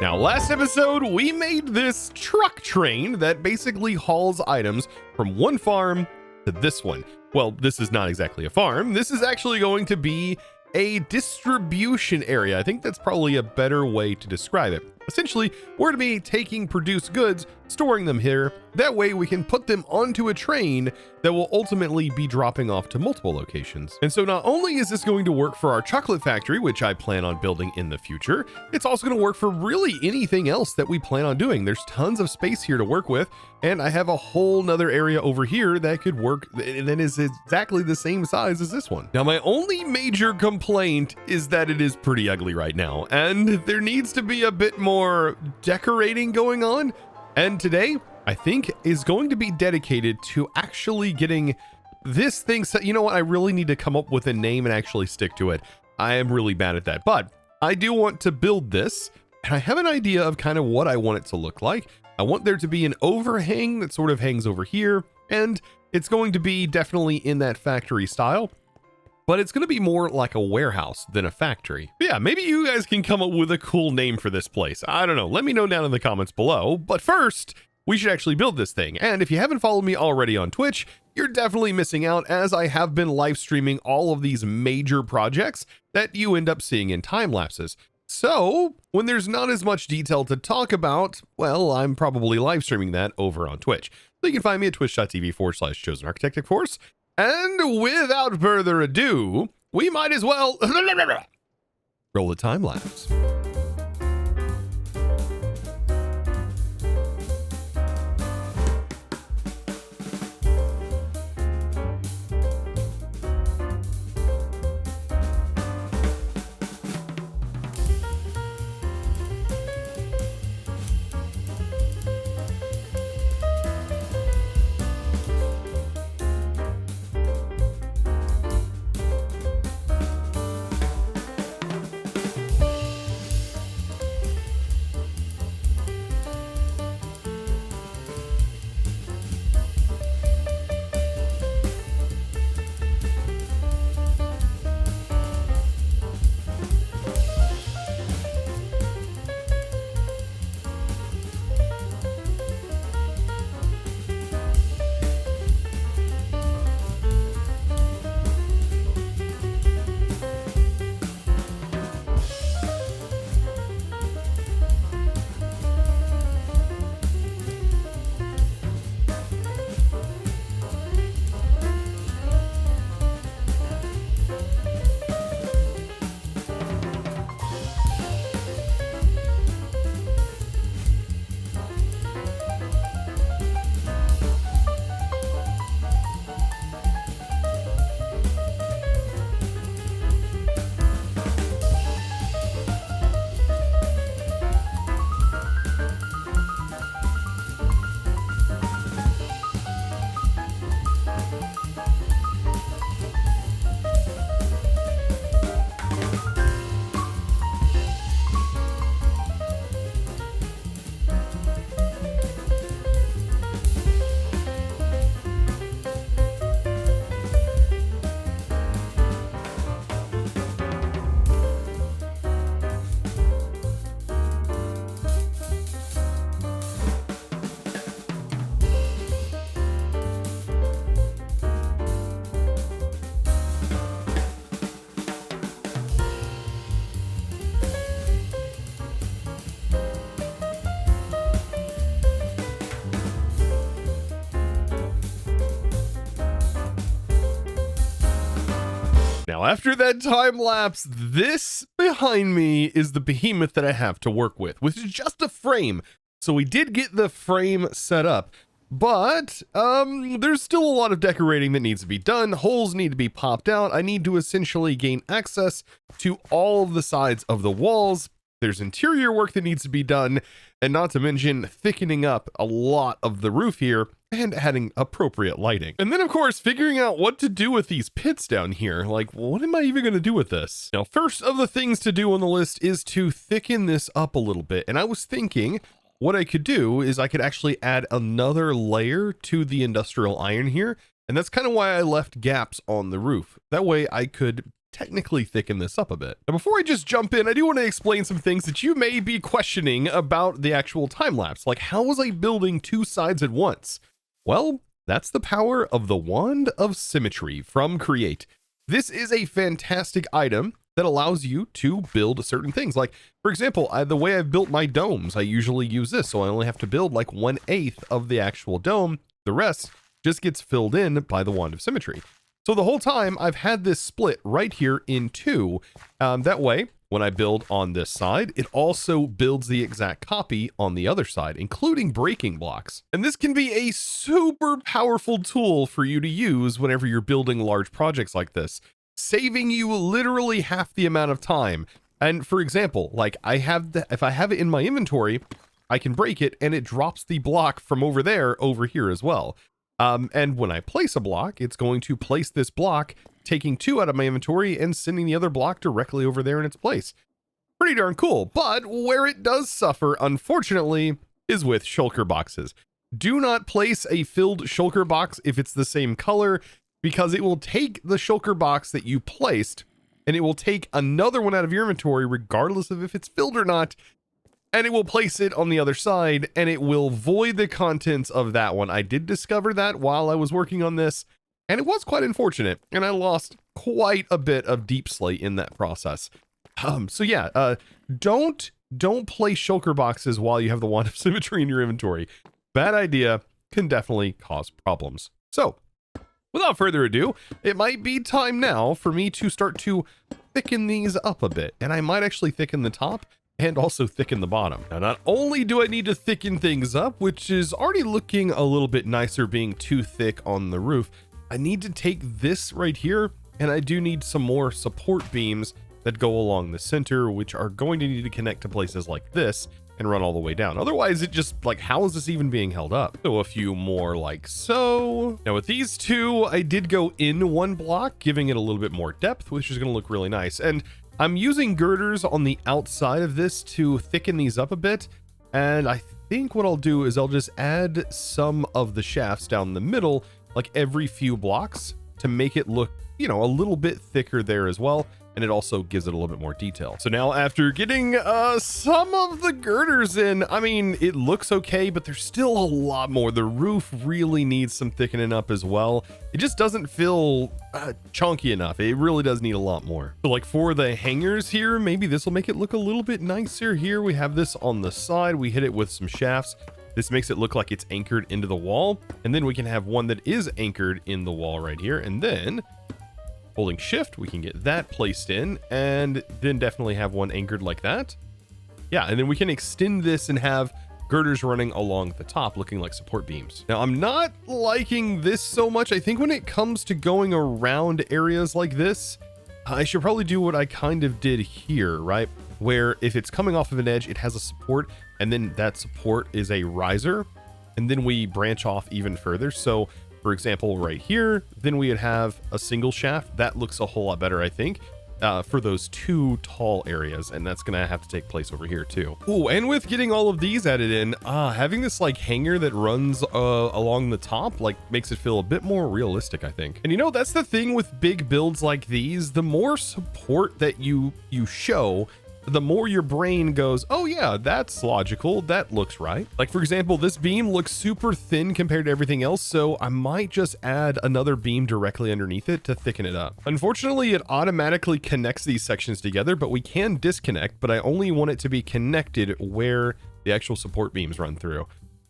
Now, last episode, we made this truck train that basically hauls items from one farm to this one. Well, this is not exactly a farm. This is actually going to be a distribution area. I think that's probably a better way to describe it. Essentially, we're to be taking produced goods, storing them here. That way we can put them onto a train that will ultimately be dropping off to multiple locations. And so not only is this going to work for our chocolate factory, which I plan on building in the future, it's also going to work for really anything else that we plan on doing. There's tons of space here to work with, and I have a whole nother area over here that could work that is exactly the same size as this one. Now, my only major complaint is that it is pretty ugly right now, and there needs to be a bit more decorating going on. And today, I think, is going to be dedicated to actually getting this thing set. You know what? I really need to come up with a name and actually stick to it. I am really bad at that, but I do want to build this, and I have an idea of kind of what I want it to look like. I want there to be an overhang that sort of hangs over here, and it's going to be definitely in that factory style, but it's going to be more like a warehouse than a factory. Yeah, maybe you guys can come up with a cool name for this place. I don't know. Let me know down in the comments below. But first, we should actually build this thing. And if you haven't followed me already on Twitch, you're definitely missing out, as I have been live streaming all of these major projects that you end up seeing in time lapses. So when there's not as much detail to talk about, well, I'm probably live streaming that over on Twitch. So you can find me at twitch.tv/ChosenArchitect, of course. And without further ado, we might as well roll the time lapse. Now, after that time lapse, this behind me is the behemoth that I have to work with, which is just a frame. So we did get the frame set up, but there's still a lot of decorating that needs to be done. Holes need to be popped out. I need to essentially gain access to all of the sides of the walls. There's interior work that needs to be done, and not to mention thickening up a lot of the roof here and adding appropriate lighting. And then, of course, figuring out what to do with these pits down here. Like, what am I even going to do with this? Now, first of the things to do on the list is to thicken this up a little bit. And I was thinking what I could do is I could actually add another layer to the industrial iron here. And that's kind of why I left gaps on the roof. That way I could technically thicken this up a bit. Now, before I just jump in, I do want to explain some things that you may be questioning about the actual time lapse. Like, how was I building two sides at once? Well, that's the power of the Wand of Symmetry from Create. This is a fantastic item that allows you to build certain things. Like, for example, the way I've built my domes, I usually use this. So I only have to build like 1/8 of the actual dome. The rest just gets filled in by the Wand of Symmetry. So the whole time I've had this split right here in two. That way, when I build on this side, it also builds the exact copy on the other side, including breaking blocks. And this can be a super powerful tool for you to use whenever you're building large projects like this, saving you literally half the amount of time. And for example, like if I have it in my inventory, I can break it and it drops the block from over there over here as well. And when I place a block, it's going to place this block, taking 2 out of my inventory and sending the other block directly over there in its place. Pretty darn cool. But where it does suffer, unfortunately, is with shulker boxes. Do not place a filled shulker box if it's the same color, because it will take the shulker box that you placed and it will take another one out of your inventory, regardless of if it's filled or not, and it will place it on the other side and it will void the contents of that one. I did discover that while I was working on this, and it was quite unfortunate, and I lost quite a bit of deep slate in that process. So yeah, don't place shulker boxes while you have the Wand of Symmetry in your inventory. Bad idea, can definitely cause problems. So without further ado, it might be time now for me to start to thicken these up a bit, and I might actually thicken the top and also thicken the bottom. Now, not only do I need to thicken things up, which is already looking a little bit nicer being too thick on the roof, I need to take this right here, and I do need some more support beams that go along the center, which are going to need to connect to places like this and run all the way down. Otherwise, it just, like, how is this even being held up? So a few more like so. Now with these two, I did go in one block, giving it a little bit more depth, which is going to look really nice. And I'm using girders on the outside of this to thicken these up a bit. And I think what I'll do is I'll just add some of the shafts down the middle, like every few blocks, to make it look, you know, a little bit thicker there as well. And it also gives it a little bit more detail. So now after getting some of the girders in, I mean, it looks okay, but there's still a lot more. The roof really needs some thickening up as well. It just doesn't feel chunky enough. It really does need a lot more. So like for the hangers here, maybe this will make it look a little bit nicer here. We have this on the side. We hit it with some shafts. This makes it look like it's anchored into the wall. And then we can have one that is anchored in the wall right here. And then holding shift, we can get that placed in, and then definitely have one anchored like that. Yeah, and then we can extend this and have girders running along the top, looking like support beams. Now, I'm not liking this so much. I think when it comes to going around areas like this, I should probably do what I kind of did here, right? Where if it's coming off of an edge, it has a support, and then that support is a riser, and then we branch off even further. So for example, right here, then we would have a single shaft. That looks a whole lot better, I think, for those two tall areas. And that's going to have to take place over here too. Oh, and with getting all of these added in, having this like hanger that runs along the top, like makes it feel a bit more realistic, I think. And you know, that's the thing with big builds like these, the more support that you show, the more your brain goes, oh yeah, that's logical, that looks right. Like for example, this beam looks super thin compared to everything else, so I might just add another beam directly underneath it to thicken it up. Unfortunately, it automatically connects these sections together, but we can disconnect, but I only want it to be connected where the actual support beams run through.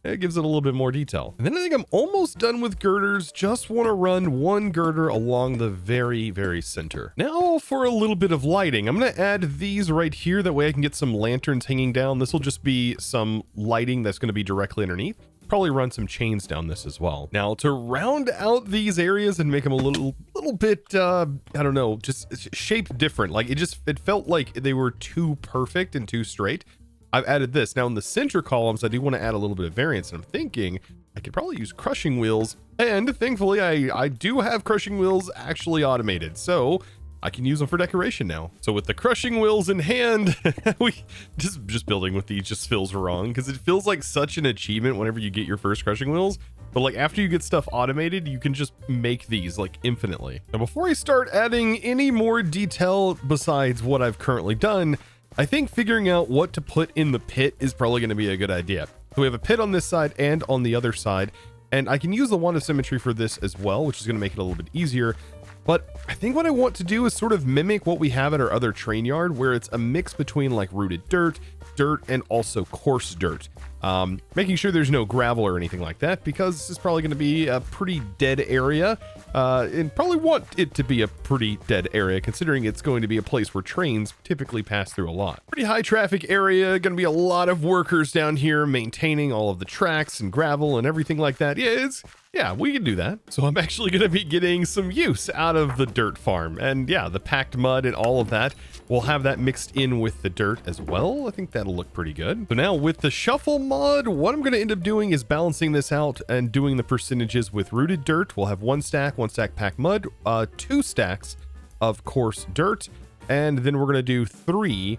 It gives it a little bit more detail. And then I think I'm almost done with girders. Just want to run one girder along the very, very center. Now for a little bit of lighting, I'm going to add these right here. That way I can get some lanterns hanging down. This will just be some lighting that's going to be directly underneath. Probably run some chains down this as well. Now to round out these areas and make them a little bit, I don't know, just shaped different. Like it felt like they were too perfect and too straight. I've added this. Now in the center columns, I do want to add a little bit of variance, and I'm thinking I could probably use crushing wheels, and thankfully I do have crushing wheels actually automated, so I can use them for decoration now. So with the crushing wheels in hand, we just building with these just feels wrong, because it feels like such an achievement whenever you get your first crushing wheels. but like after you get stuff automated, you can just make these like infinitely. Now, before I start adding any more detail besides what I've currently done, I think figuring out what to put in the pit is probably going to be a good idea. So we have a pit on this side and on the other side, and I can use the wand of symmetry for this as well, which is going to make it a little bit easier. But I think what I want to do is sort of mimic what we have at our other train yard, where it's a mix between like rooted dirt, and also coarse dirt. Making sure there's no gravel or anything like that, because this is probably going to be a pretty dead area, and probably want it to be a pretty dead area, considering it's going to be a place where trains typically pass through a lot. Pretty high traffic area, going to be a lot of workers down here maintaining all of the tracks and gravel and everything like that. Yeah, we can do that. So I'm actually going to be getting some use out of the dirt farm, and yeah, the packed mud and all of that. We'll have that mixed in with the dirt as well. I think that'll look pretty good. So now with the shuffle mod, what I'm going to end up doing is balancing this out and doing the percentages with rooted dirt. We'll have one stack packed mud, 2 stacks of coarse dirt, and then we're going to do 3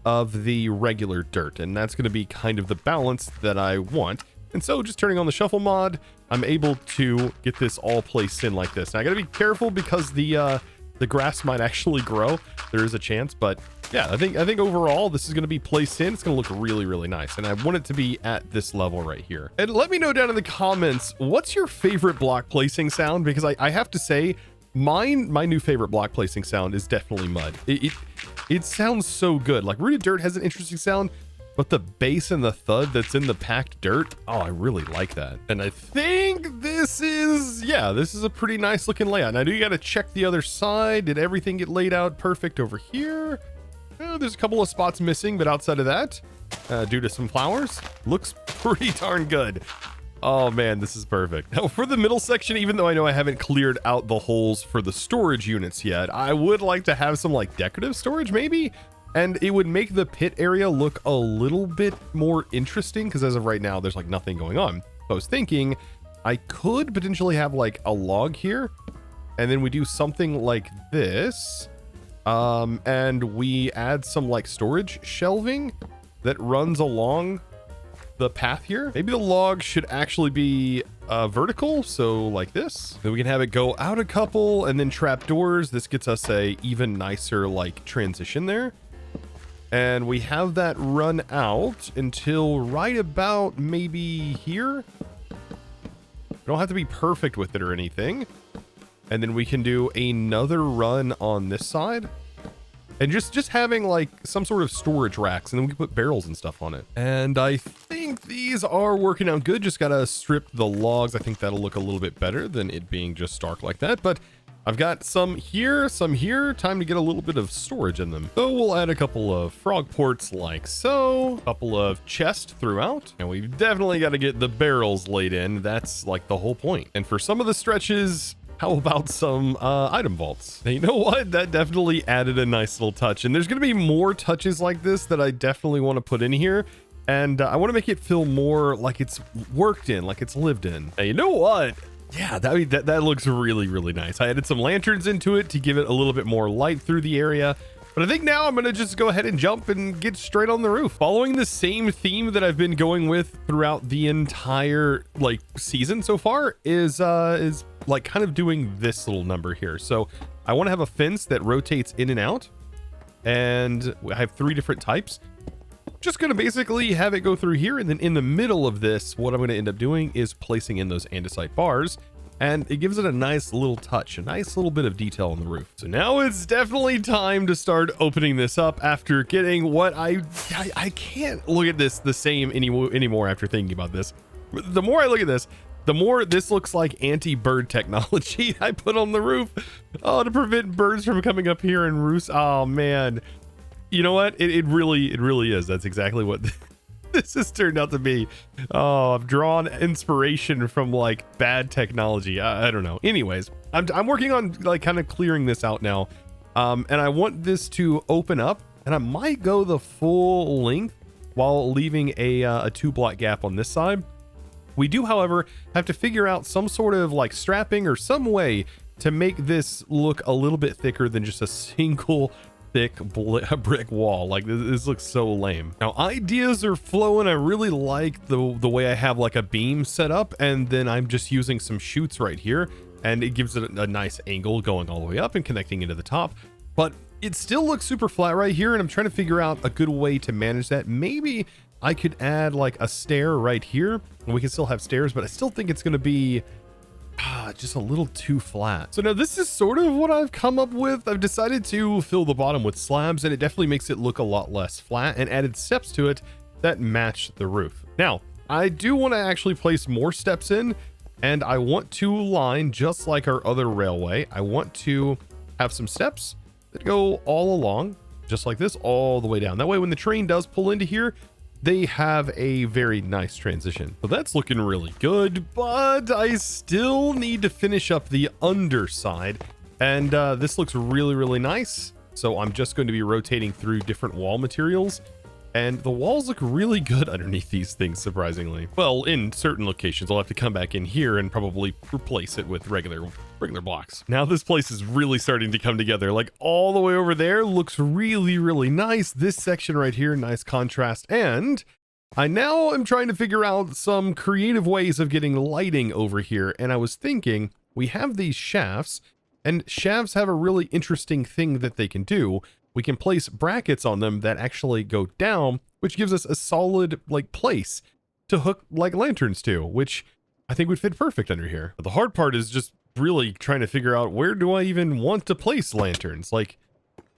of the regular dirt. And that's going to be kind of the balance that I want. And so just turning on the shuffle mod, I'm able to get this all placed in like this. Now I got to be careful because the grass might actually grow. There is a chance, but yeah, I think overall this is going to be placed in. It's going to look really, really nice. And I want it to be at this level right here. And let me know down in the comments, what's your favorite block placing sound? Because I have to say, my new favorite block placing sound is definitely mud. It sounds so good. Like rooted dirt has an interesting sound, but the bass and the thud that's in the packed dirt, oh, I really like that. And I think this is a pretty nice looking layout. And I do got to check the other side. Did everything get laid out perfect over here? There's a couple of spots missing, but outside of that, due to some flowers, looks pretty darn good. Oh man, this is perfect. Now for the middle section, even though I know I haven't cleared out the holes for the storage units yet, I would like to have some like decorative storage maybe. And it would make the pit area look a little bit more interesting, because as of right now, there's like nothing going on. So I was thinking I could potentially have like a log here, and then we do something like this. And we add some like storage shelving that runs along the path here. Maybe the log should actually be vertical, so like this. Then we can have it go out a couple and then trap doors. This gets us a even nicer like transition there. And we have that run out until right about maybe here. We don't have to be perfect with it or anything. And then we can do another run on this side. And just having like some sort of storage racks, and then we can put barrels and stuff on it. And I think these are working out good. Just gotta strip the logs. I think that'll look a little bit better than it being just stark like that. But I've got some here, time to get a little bit of storage in them. So we'll add a couple of frog ports like so, a couple of chests throughout, and we've definitely got to get the barrels laid in. That's like the whole point. And for some of the stretches, how about some item vaults? Now, you know what? That definitely added a nice little touch. And there's going to be more touches like this that I definitely want to put in here. And I want to make it feel more like it's worked in, like it's lived in. Now, you know what? Yeah, that looks really, really nice. I added some lanterns into it to give it a little bit more light through the area. But I think now I'm going to just go ahead and jump and get straight on the roof. Following the same theme that I've been going with throughout the entire like season so far is like kind of doing this little number here. So I want to have a fence that rotates in and out. And I have 3 different types. Just going to basically have it go through here, and then in the middle of this, what I'm going to end up doing is placing in those andesite bars, and it gives it a nice little touch, a nice little bit of detail on the roof. So now it's definitely time to start opening this up after getting what I can't look at this the same anymore after thinking about this. The more I look at this, the more this looks like anti-bird technology I put on the roof. Oh, to prevent birds from coming up here and roost. Oh man. You know what? It really is. That's exactly what this has turned out to be. Oh, I've drawn inspiration from like bad technology. I don't know. Anyways, I'm working on like kind of clearing this out now. And I want this to open up, and I might go the full length while leaving a 2-block gap on this side. We do, however, have to figure out some sort of like strapping or some way to make this look a little bit thicker than just a single thick brick wall. Like this looks so lame. Now ideas are flowing. I really like the way I have like a beam set up, and then I'm just using some chutes right here, and it gives it a nice angle going all the way up and connecting into the top. But it still looks super flat right here, and I'm trying to figure out a good way to manage that. Maybe I could add like a stair right here, and we can still have stairs, but I still think it's going to be just a little too flat. So now this is sort of what I've come up with. I've decided to fill the bottom with slabs, and it definitely makes it look a lot less flat, and added steps to it that match the roof. Now, I do want to actually place more steps in, and I want to line just like our other railway. I want to have some steps that go all along, just like this, all the way down. That way, when the train does pull into here, they have a very nice transition. So that's looking really good, but I still need to finish up the underside. And this looks really, really nice. So I'm just going to be rotating through different wall materials. And the walls look really good underneath these things, surprisingly. Well, in certain locations, I'll have to come back in here and probably replace it with regular blocks. Now this place is really starting to come together. Like all the way over there looks really, really nice. This section right here, nice contrast. And I now am trying to figure out some creative ways of getting lighting over here. And I was thinking, we have these shafts, and shafts have a really interesting thing that they can do. We can place brackets on them that actually go down, which gives us a solid like place to hook like lanterns to, which I think would fit perfect under here. But the hard part is just really trying to figure out, where do I even want to place lanterns? Like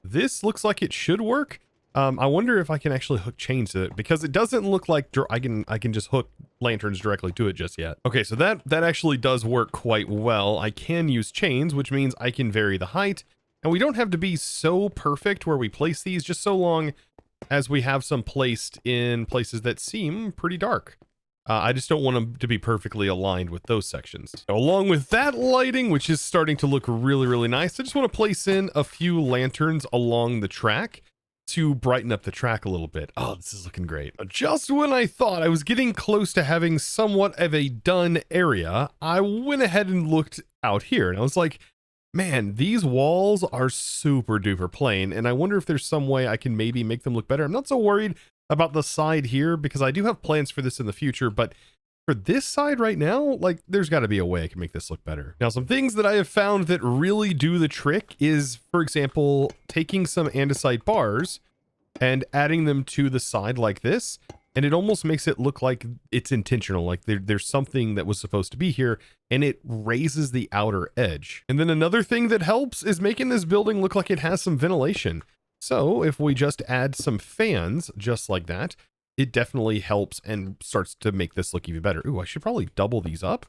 this looks like it should work. I wonder if I can actually hook chains to it, because it doesn't look like I can just hook lanterns directly to it just yet. Okay, so that actually does work quite well. I can use chains, which means I can vary the height. And we don't have to be so perfect where we place these, just so long as we have some placed in places that seem pretty dark. I just don't want them to be perfectly aligned with those sections. So along with that lighting, which is starting to look really, really nice, I just want to place in a few lanterns along the track to brighten up the track a little bit. Oh, this is looking great. Just when I thought I was getting close to having somewhat of a done area, I went ahead and looked out here, and I was like, man, these walls are super duper plain, and I wonder if there's some way I can maybe make them look better. I'm not so worried about the side here, because I do have plans for this in the future, but for this side right now, like there's got to be a way I can make this look better. Now, some things that I have found that really do the trick is, for example, taking some andesite bars and adding them to the side like this, and it almost makes it look like it's intentional, like there's something that was supposed to be here, and it raises the outer edge. And then another thing that helps is making this building look like it has some ventilation. So if we just add some fans just like that, it definitely helps and starts to make this look even better. Ooh, I should probably double these up.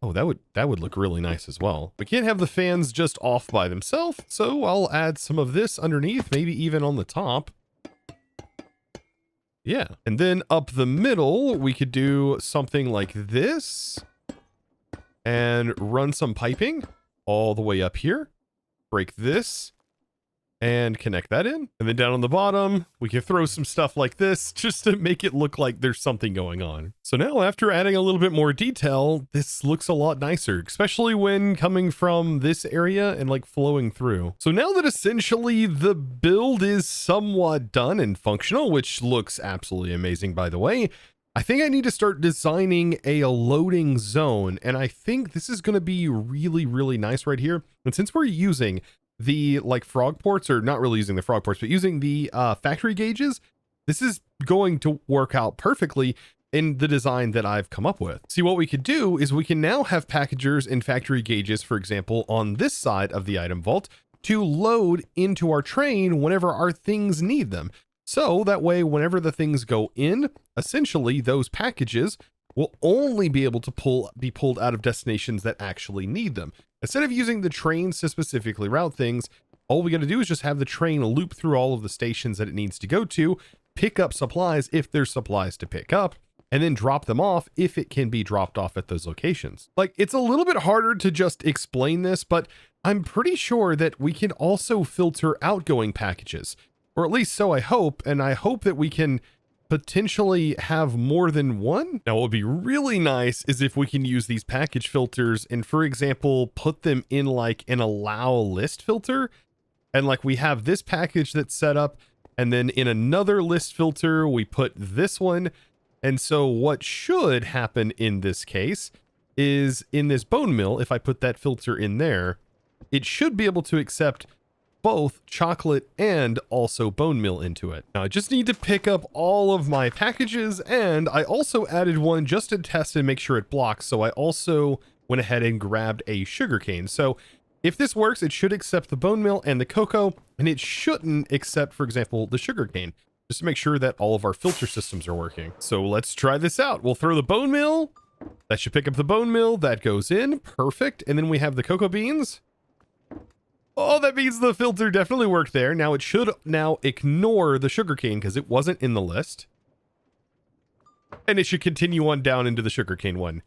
Oh, that would look really nice as well. We can't have the fans just off by themselves, so I'll add some of this underneath, maybe even on the top. Yeah, and then up the middle, we could do something like this and run some piping all the way up here. Break this and connect that in. And then down on the bottom, we can throw some stuff like this just to make it look like there's something going on. So now, after adding a little bit more detail, this looks a lot nicer, especially when coming from this area and like flowing through. So now that essentially the build is somewhat done and functional, which looks absolutely amazing, by the way, I think I need to start designing a loading zone. And I think this is going to be really, really nice right here. And since we're using the like frog ports, or not really using the frog ports, but using the factory gauges, this is going to work out perfectly in the design that I've come up with. See, what we could do is we can now have packagers and factory gauges, for example, on this side of the item vault to load into our train whenever our things need them. So that way, whenever the things go in, essentially those packages will only be able to be pulled out of destinations that actually need them. Instead of using the trains to specifically route things, all we got to do is just have the train loop through all of the stations that it needs to go to, pick up supplies if there's supplies to pick up, and then drop them off if it can be dropped off at those locations. Like, it's a little bit harder to just explain this, but I'm pretty sure that we can also filter outgoing packages, or at least so I hope, and I hope that we can potentially have more than one. Now, what would be really nice is if we can use these package filters and, for example, put them in like an allow list filter, And like we have this package that's set up, and then in another list filter, we put this one. And so what should happen in this case is in this bone mill, if I put that filter in there, it should be able to accept both chocolate and also bone meal into it. Now I just need to pick up all of my packages, and I also added one just to test and make sure it blocks. So I also went ahead and grabbed a sugarcane. So if this works, it should accept the bone meal and the cocoa, and it shouldn't accept, for example, the sugarcane, just to make sure that all of our filter systems are working. So let's try this out. We'll throw the bone meal. That should pick up the bone meal. That goes in. Perfect. And then we have the cocoa beans. Oh, that means the filter definitely worked there. Now it should now ignore the sugarcane because it wasn't in the list. And it should continue on down into the sugarcane one.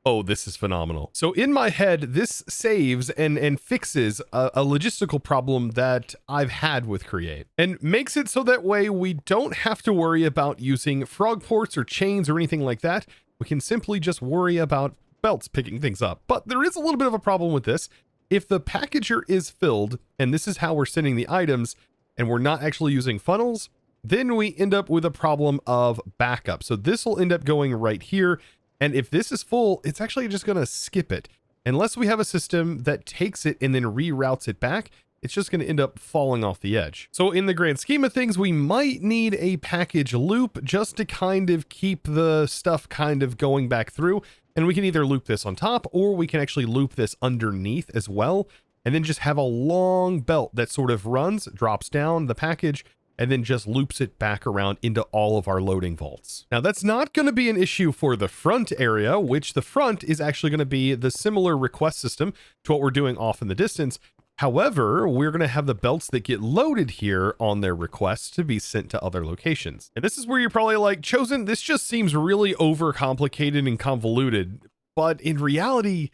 Oh, this is phenomenal. So in my head, this saves and fixes a logistical problem that I've had with Create, and makes it so that way we don't have to worry about using frog ports or chains or anything like that. We can simply just worry about belts picking things up. But there is a little bit of a problem with this. If the packager is filled, and this is how we're sending the items, and we're not actually using funnels, then we end up with a problem of backup. So this will end up going right here. And if this is full, it's actually just going to skip it. Unless we have a system that takes it and then reroutes it back, it's just going to end up falling off the edge. So in the grand scheme of things, we might need a package loop just to kind of keep the stuff kind of going back through. And we can either loop this on top, or we can actually loop this underneath as well, and then just have a long belt that sort of runs, drops down the package, and then just loops it back around into all of our loading vaults. Now that's not going to be an issue for the front area, which the front is actually going to be the similar request system to what we're doing off in the distance. However, we're going to have the belts that get loaded here on their requests to be sent to other locations. And this is where you're probably like, Chosen, this just seems really overcomplicated and convoluted, but in reality,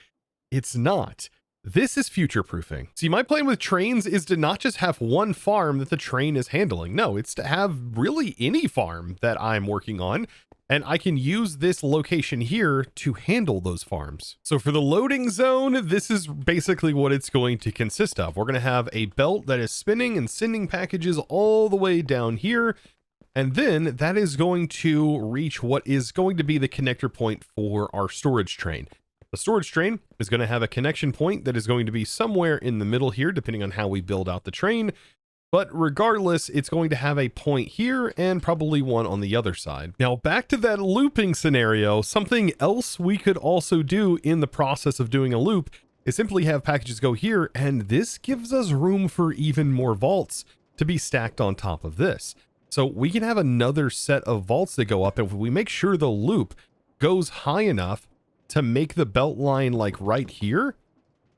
it's not. This is future proofing. See, my plan with trains is to not just have one farm that the train is handling. No, it's to have really any farm that I'm working on, and I can use this location here to handle those farms. So for the loading zone, this is basically what it's going to consist of. We're going to have a belt that is spinning and sending packages all the way down here. And then that is going to reach what is going to be the connector point for our storage train. The storage train is going to have a connection point that is going to be somewhere in the middle here, depending on how we build out the train. But regardless, it's going to have a point here and probably one on the other side. Now back to that looping scenario, something else we could also do in the process of doing a loop is simply have packages go here, and this gives us room for even more vaults to be stacked on top of this. So we can have another set of vaults that go up, and if we make sure the loop goes high enough to make the belt line like right here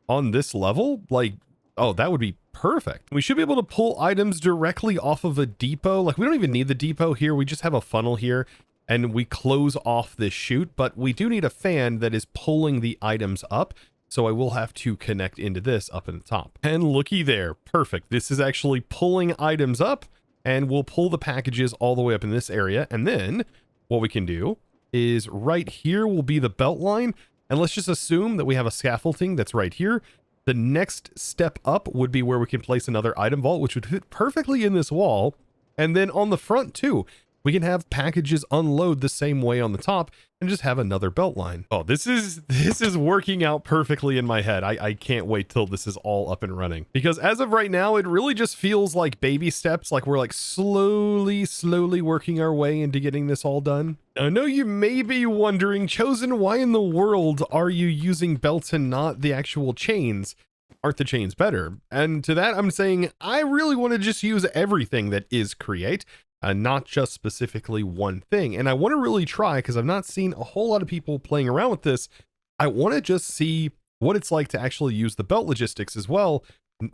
on this level, like, oh, that would be perfect. We should be able to pull items directly off of a depot. Like we don't even need the depot here. We just have a funnel here and we close off this chute, but we do need a fan that is pulling the items up. So I will have to connect into this up in the top. And looky there. Perfect. This is actually pulling items up, and we'll pull the packages all the way up in this area. And then what we can do is right here will be the belt line. And let's just assume that we have a scaffolding that's right here. The next step up would be where we can place another item vault, which would fit perfectly in this wall. And then on the front too, we can have packages unload the same way on the top and just have another belt line. Oh, this is working out perfectly in my head. I can't wait till this is all up and running, because as of right now, it really just feels like baby steps. Like we're like slowly working our way into getting this all done. I know you may be wondering, Chosen, why in the world are you using belts and not the actual chains? Aren't the chains better? And to that, I'm saying I really want to just use everything that is Create, not just specifically one thing. And I want to really try, because I've not seen a whole lot of people playing around with this. I want to just see what it's like to actually use the belt logistics as well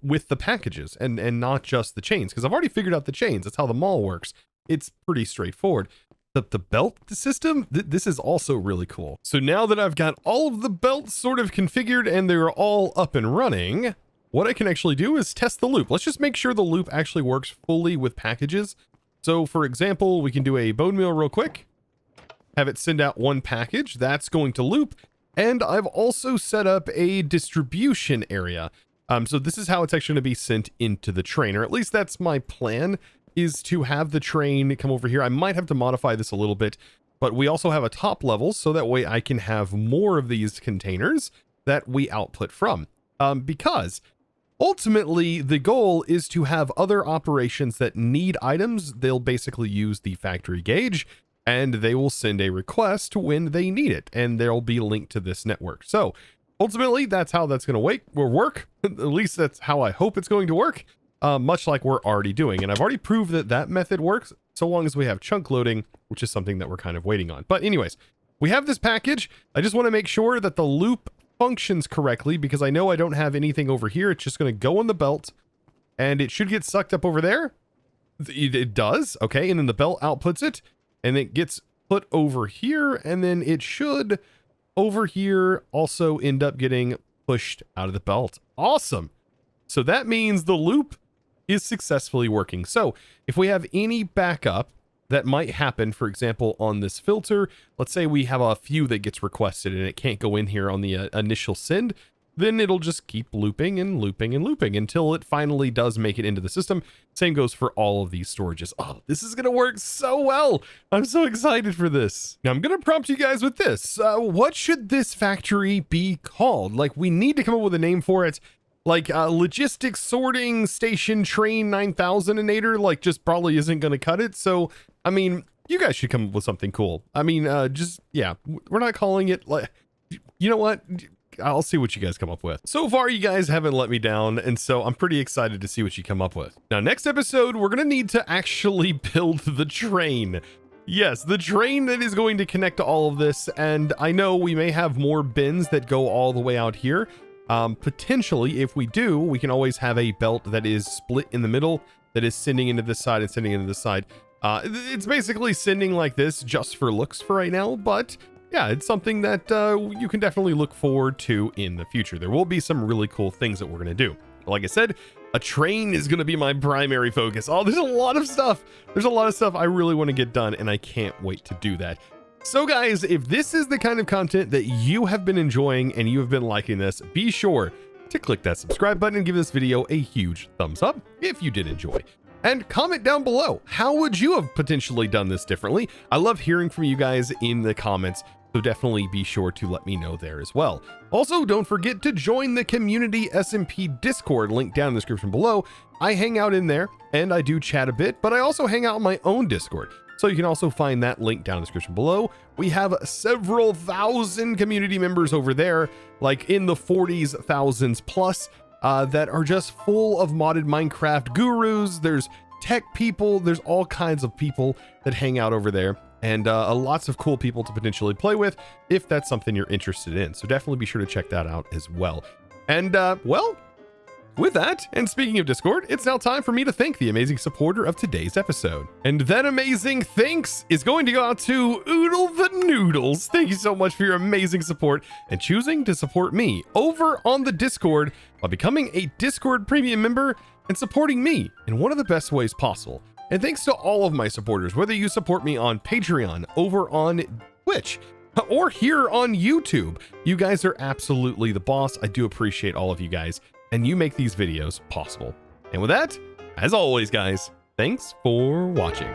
with the packages and not just the chains, because I've already figured out the chains. That's how the mall works. It's pretty straightforward. The belt system, this is also really cool. So now that I've got all of the belts sort of configured and they're all up and running, what I can actually do is test the loop. Let's just make sure the loop actually works fully with packages. So for example, we can do a bone meal real quick, have it send out one package that's going to loop. And I've also set up a distribution area. So this is how it's actually going to be sent into the train, or at least that's my plan, is to have the train come over here. I might have to modify this a little bit, but we also have a top level, so that way I can have more of these containers that we output from. Because ultimately the goal is to have other operations that need items. They'll basically use the factory gauge, and they will send a request when they need it, and they'll be linked to this network. So ultimately, that's how that's going to work. At least that's how I hope it's going to work, much like we're already doing. And I've already proved that that method works, so long as we have chunk loading, which is something that we're kind of waiting on. But anyways, we have this package. I just want to make sure that the loop functions correctly, because I know I don't have anything over here. It's just going to go on the belt, and it should get sucked up over there. It does. Okay, and then the belt outputs it, and it gets put over here, and then it should over here also end up getting pushed out of the belt. Awesome. So that means the loop is successfully working. So if we have any backup that might happen, for example, on this filter, let's say we have a few that gets requested and it can't go in here on the initial send, then it'll just keep looping and looping and looping until it finally does make it into the system. Same goes for all of these storages. Oh, this is going to work so well. I'm so excited for this. Now I'm going to prompt you guys with this. What should this factory be called? Like, we need to come up with a name for it. Like logistics sorting station train 9000-inator, like, just probably isn't going to cut it. So, I mean, you guys should come up with something cool. I mean, yeah, we're not calling it, like, you know what? I'll see what you guys come up with. So far, you guys haven't let me down, and so I'm pretty excited to see what you come up with. Now, next episode, we're going to need to actually build the train. Yes, the train that is going to connect to all of this, and I know we may have more bins that go all the way out here. Potentially, if we do, we can always have a belt that is split in the middle, that is sending into this side and sending into this side. It's basically sending like this just for looks for right now, but yeah, it's something that you can definitely look forward to in the future. There will be some really cool things that we're going to do. Like I said, a train is going to be my primary focus. Oh, there's a lot of stuff. There's a lot of stuff I really want to get done, and I can't wait to do that. So guys, if this is the kind of content that you have been enjoying and you have been liking this, be sure to click that subscribe button and give this video a huge thumbs up if you did enjoy. And comment down below, how would you have potentially done this differently? I love hearing from you guys in the comments, so definitely be sure to let me know there as well. Also, don't forget to join the Community SMP Discord, link down in the description below. I hang out in there, and I do chat a bit, but I also hang out in my own Discord. So you can also find that link down in the description below. We have several thousand community members over there, like in the 40s, thousands plus, that are just full of modded Minecraft gurus. There's tech people, there's all kinds of people that hang out over there, and lots of cool people to potentially play with if that's something you're interested in. So definitely be sure to check that out as well. And well, with that, and speaking of Discord, it's now time for me to thank the amazing supporter of today's episode. And that amazing thanks is going to go out to Oodle the Noodles. Thank you so much for your amazing support and choosing to support me over on the Discord by becoming a Discord premium member and supporting me in one of the best ways possible. And thanks to all of my supporters, whether you support me on Patreon, over on Twitch, or here on YouTube. You guys are absolutely the boss. I do appreciate all of you guys, and you make these videos possible. And with that, as always, guys, thanks for watching.